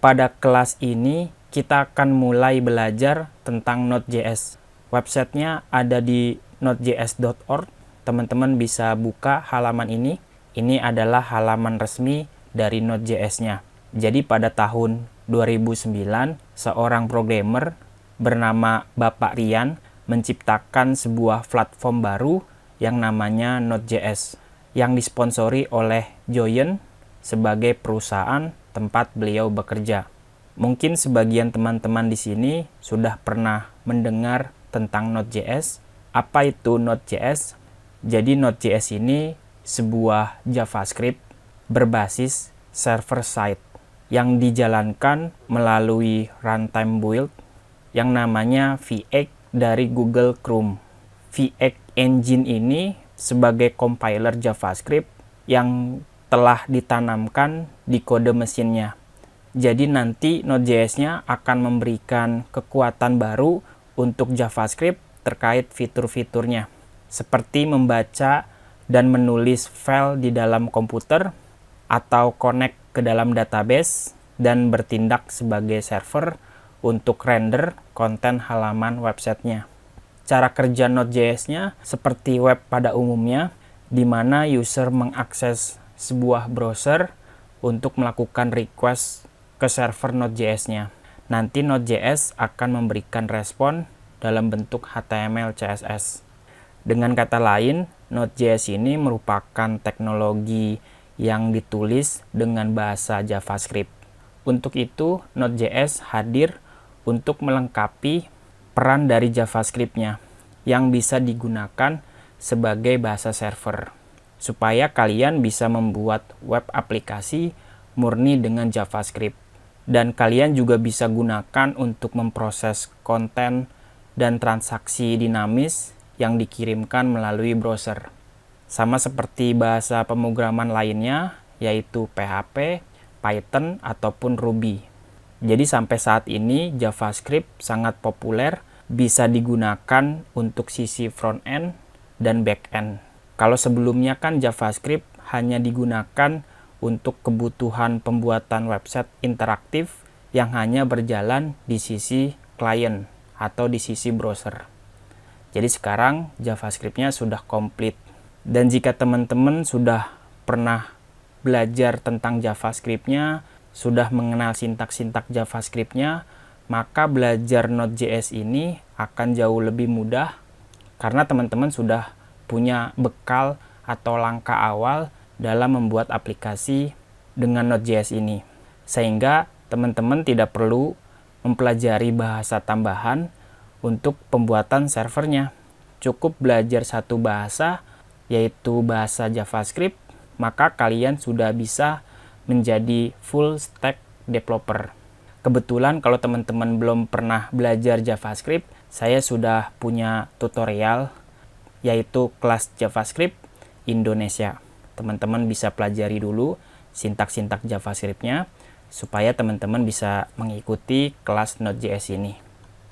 Pada kelas ini kita akan mulai belajar tentang Node.js. Websitenya ada di nodejs.org. Teman-teman bisa buka halaman ini. Ini adalah halaman resmi dari Node.js-nya. Jadi pada tahun 2009, seorang programmer bernama Bapak Rian menciptakan sebuah platform baru yang namanya Node.js yang disponsori oleh Joyent sebagai perusahaan tempat beliau bekerja. Mungkin sebagian teman-teman di sini sudah pernah mendengar tentang Node.js. Apa itu Node.js? Jadi Node.js ini sebuah JavaScript berbasis server-side yang dijalankan melalui runtime build yang namanya V8 dari Google Chrome. V8 engine ini sebagai compiler JavaScript yang telah ditanamkan di kode mesinnya. Jadi nanti Node.js-nya akan memberikan kekuatan baru untuk JavaScript terkait fitur-fiturnya, seperti membaca dan menulis file di dalam komputer, atau connect ke dalam database, dan bertindak sebagai server untuk render konten halaman websitenya. Cara kerja Node.js-nya seperti web pada umumnya, di mana user mengakses sebuah browser untuk melakukan request ke server Node.js-nya. Nanti Node.js akan memberikan respon dalam bentuk HTML, CSS. Dengan kata lain, Node.js ini merupakan teknologi yang ditulis dengan bahasa JavaScript. Untuk itu, Node.js hadir untuk melengkapi peran dari JavaScript-nya yang bisa digunakan sebagai bahasa server, supaya kalian bisa membuat web aplikasi murni dengan JavaScript. Dan kalian juga bisa gunakan untuk memproses konten dan transaksi dinamis yang dikirimkan melalui browser. Sama seperti bahasa pemrograman lainnya, yaitu PHP, Python, ataupun Ruby. Jadi sampai saat ini JavaScript sangat populer, bisa digunakan untuk sisi front-end dan back-end. Kalau sebelumnya kan JavaScript hanya digunakan untuk kebutuhan pembuatan website interaktif yang hanya berjalan di sisi klien atau di sisi browser. Jadi sekarang JavaScript-nya sudah komplit. Dan jika teman-teman sudah pernah belajar tentang JavaScript-nya, sudah mengenal sintak-sintak JavaScript-nya, maka belajar Node.js ini akan jauh lebih mudah karena teman-teman sudah punya bekal atau langkah awal dalam membuat aplikasi dengan Node.js ini. Sehingga teman-teman tidak perlu mempelajari bahasa tambahan untuk pembuatan servernya. Cukup belajar satu bahasa, yaitu bahasa JavaScript, maka kalian sudah bisa menjadi full stack developer. Kebetulan kalau teman-teman belum pernah belajar JavaScript, saya sudah punya tutorial, yaitu kelas JavaScript Indonesia. Teman-teman bisa pelajari dulu sintak-sintak JavaScript-nya, supaya teman-teman bisa mengikuti kelas Node.js ini.